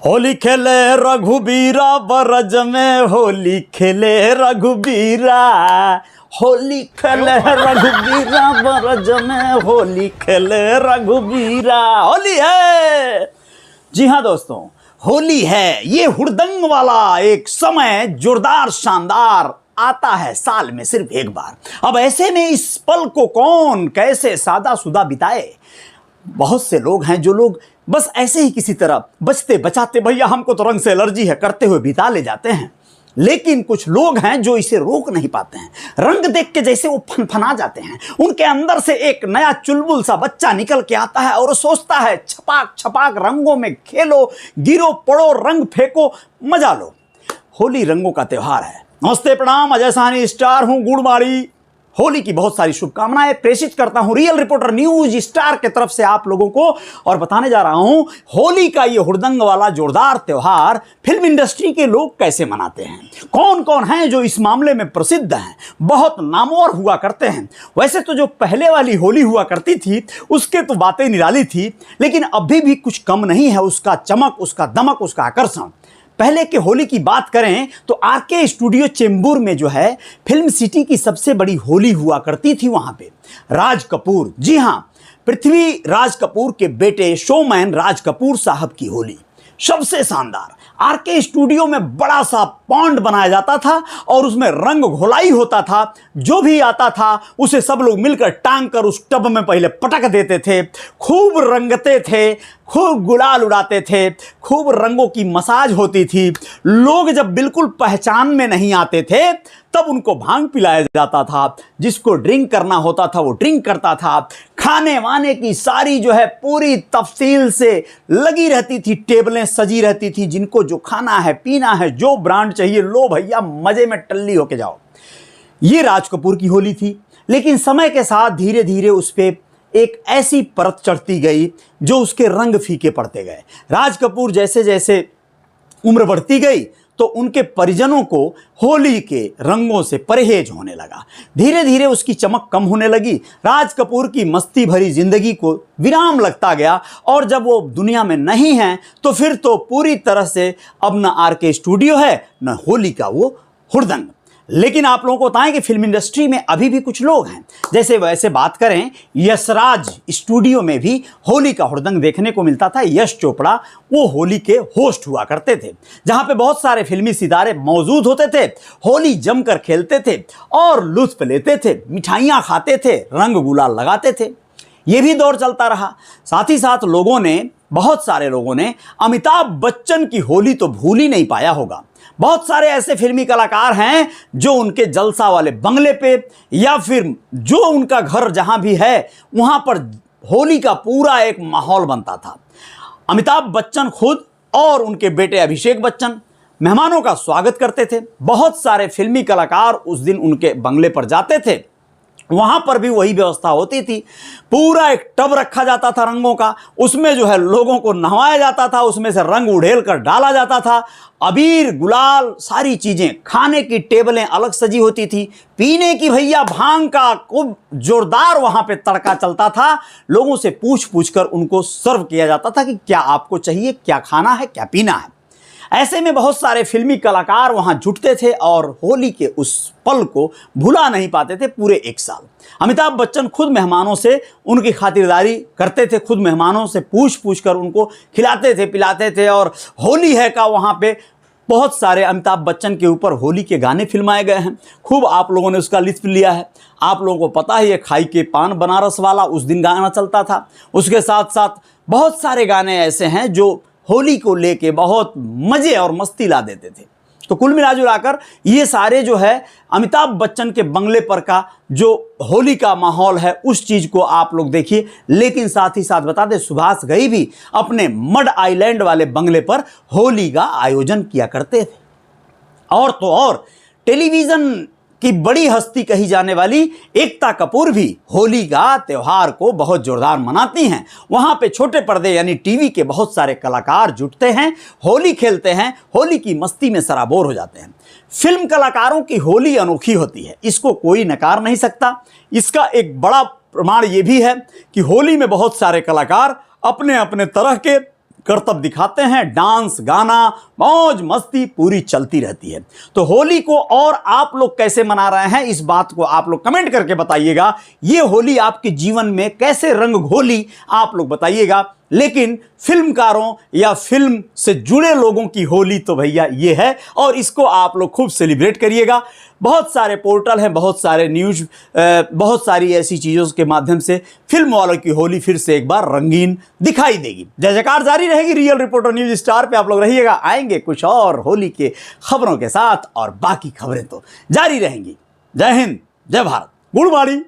होली खेले रघुबीरा बरज में, होली खेले रघुबीरा, होली खेले रघुबीरा बरज में, होली खेले रघुबीरा। होली है, जी हाँ दोस्तों, होली है। ये हुड़दंग वाला एक समय जोरदार शानदार आता है साल में सिर्फ एक बार। अब ऐसे में इस पल को कौन कैसे सादा सुदा बिताए। बहुत से लोग हैं जो लोग बस ऐसे ही किसी तरह बचते बचाते, भैया हमको तो रंग से एलर्जी है, करते हुए बिता ले जाते हैं। लेकिन कुछ लोग हैं जो इसे रोक नहीं पाते हैं। रंग देख के जैसे वो फनफना जाते हैं, उनके अंदर से एक नया चुलबुल सा बच्चा निकल के आता है और वो सोचता है छपाक छपाक रंगों में खेलो, गिरो पड़ो, रंग फेंको, मजा लो। होली रंगों का त्योहार है। नमस्ते प्रणाम, अजय साहनी स्टार हूं गुड़माड़ी। होली की बहुत सारी शुभकामनाएं प्रेषित करता हूं रियल रिपोर्टर न्यूज स्टार के तरफ से आप लोगों को, और बताने जा रहा हूं होली का ये हुड़दंग वाला जोरदार त्योहार फिल्म इंडस्ट्री के लोग कैसे मनाते हैं। कौन कौन हैं जो इस मामले में प्रसिद्ध हैं, बहुत नामवर हुआ करते हैं। वैसे तो जो पहले वाली होली हुआ करती थी उसके तो बातें निराली थी, लेकिन अभी भी कुछ कम नहीं है उसका चमक, उसका दमक, उसका आकर्षण। पहले के होली की बात करें तो आरके स्टूडियो चेंबूर में जो है फिल्म सिटी की सबसे बड़ी होली हुआ करती थी। वहां पे राज कपूर, जी हां, पृथ्वी राज कपूर के बेटे शोमैन राज कपूर साहब की होली सबसे शानदार। आरके स्टूडियो में बड़ा सा पॉन्ड बनाया जाता था और उसमें रंग घोलाई होता था। जो भी आता था उसे सब लोग मिलकर टांग कर उस टब में पहले पटक देते थे, खूब रंगते थे, खूब गुलाल उड़ाते थे, खूब रंगों की मसाज होती थी। लोग जब बिल्कुल पहचान में नहीं आते थे तब उनको भांग पिलाया जाता था। जिसको ड्रिंक करना होता था वो ड्रिंक करता था। खाने वाने की सारी जो है पूरी तफसील से लगी रहती थी, टेबलें सजी रहती थी। जिनको जो खाना है पीना है, जो ब्रांड चाहिए, लो भैया मजे में टल्ली होके जाओ। ये राज कपूर की होली थी। लेकिन समय के साथ धीरे धीरे उस पर एक ऐसी परत चढ़ती गई जो उसके रंग फीके पड़ते गए। राज कपूर जैसे जैसे उम्र बढ़ती गई तो उनके परिजनों को होली के रंगों से परहेज होने लगा। धीरे धीरे उसकी चमक कम होने लगी। राज कपूर की मस्ती भरी जिंदगी को विराम लगता गया और जब वो दुनिया में नहीं है तो फिर तो पूरी तरह से अब न आरके स्टूडियो है न होली का वो हुड़दंग। लेकिन आप लोगों को बताएं कि फिल्म इंडस्ट्री में अभी भी कुछ लोग हैं। जैसे वैसे बात करें, यशराज स्टूडियो में भी होली का हुड़दंग देखने को मिलता था। यश चोपड़ा वो होली के होस्ट हुआ करते थे, जहां पे बहुत सारे फिल्मी सितारे मौजूद होते थे, होली जमकर खेलते थे और लुत्फ लेते थे, मिठाइयां खाते थे, रंग गुलाल लगाते थे। ये भी दौर चलता रहा। साथ ही साथ बहुत सारे लोगों ने अमिताभ बच्चन की होली तो भूल ही नहीं पाया होगा। बहुत सारे ऐसे फिल्मी कलाकार हैं जो उनके जलसा वाले बंगले पे या फिर जो उनका घर जहां भी है वहां पर होली का पूरा एक माहौल बनता था। अमिताभ बच्चन खुद और उनके बेटे अभिषेक बच्चन मेहमानों का स्वागत करते थे। बहुत सारे फिल्मी कलाकार उस दिन उनके बंगले पर जाते थे, वहां पर भी वही व्यवस्था होती थी। पूरा एक टब रखा जाता था रंगों का, उसमें जो है लोगों को नहवाया जाता था, उसमें से रंग उड़ेल कर डाला जाता था। अबीर गुलाल सारी चीजें, खाने की टेबलें अलग सजी होती थी, पीने की भैया भांग का खूब जोरदार वहां पे तड़का चलता था। लोगों से पूछ पूछ कर उनको सर्व किया जाता था कि क्या आपको चाहिए, क्या खाना है, क्या पीना है। ऐसे में बहुत सारे फिल्मी कलाकार वहां जुटते थे और होली के उस पल को भुला नहीं पाते थे पूरे एक साल। अमिताभ बच्चन खुद मेहमानों से उनकी खातिरदारी करते थे, खुद मेहमानों से पूछ पूछ कर उनको खिलाते थे, पिलाते थे। और होली है का वहां पे बहुत सारे अमिताभ बच्चन के ऊपर होली के गाने फिल्माए गए हैं। खूब आप लोगों ने उसका लुत्फ लिया है। आप लोगों को पता ही है, खाई के पान बनारस वाला उस दिन गाना चलता था। उसके साथ साथ बहुत सारे गाने ऐसे हैं जो होली को लेके बहुत मजे और मस्ती ला देते थे। तो कुल मिला जुलाकर ये सारे जो है अमिताभ बच्चन के बंगले पर का जो होली का माहौल है उस चीज को आप लोग देखिए। लेकिन साथ ही साथ बता दें, सुभाष घई भी अपने मड आइलैंड वाले बंगले पर होली का आयोजन किया करते थे। और तो और टेलीविजन की बड़ी हस्ती कही जाने वाली एकता कपूर भी होली का त्योहार को बहुत जोरदार मनाती हैं। वहां पे छोटे पर्दे यानी टीवी के बहुत सारे कलाकार जुटते हैं, होली खेलते हैं, होली की मस्ती में सराबोर हो जाते हैं। फिल्म कलाकारों की होली अनोखी होती है, इसको कोई नकार नहीं सकता। इसका एक बड़ा प्रमाण यह भी है कि होली में बहुत सारे कलाकार अपने अपने तरह के करतब दिखाते हैं, डांस गाना मौज मस्ती पूरी चलती रहती है। तो होली को और आप लोग कैसे मना रहे हैं, इस बात को आप लोग कमेंट करके बताइएगा। ये होली आपके जीवन में कैसे रंग घोली, आप लोग बताइएगा। लेकिन फिल्मकारों या फिल्म से जुड़े लोगों की होली तो भैया ये है, और इसको आप लोग खूब सेलिब्रेट करिएगा। बहुत सारे पोर्टल हैं, बहुत सारे न्यूज़, बहुत सारी ऐसी चीज़ों के माध्यम से फिल्म वालों की होली फिर से एक बार रंगीन दिखाई देगी। जय जयकार जारी रहेगी रियल रिपोर्टर न्यूज़ स्टार पे, आप लोग रहिएगा। आएंगे कुछ और होली के खबरों के साथ, और बाकी खबरें तो जारी रहेंगी। जय हिंद, जय भारत, गुड मॉर्निंग।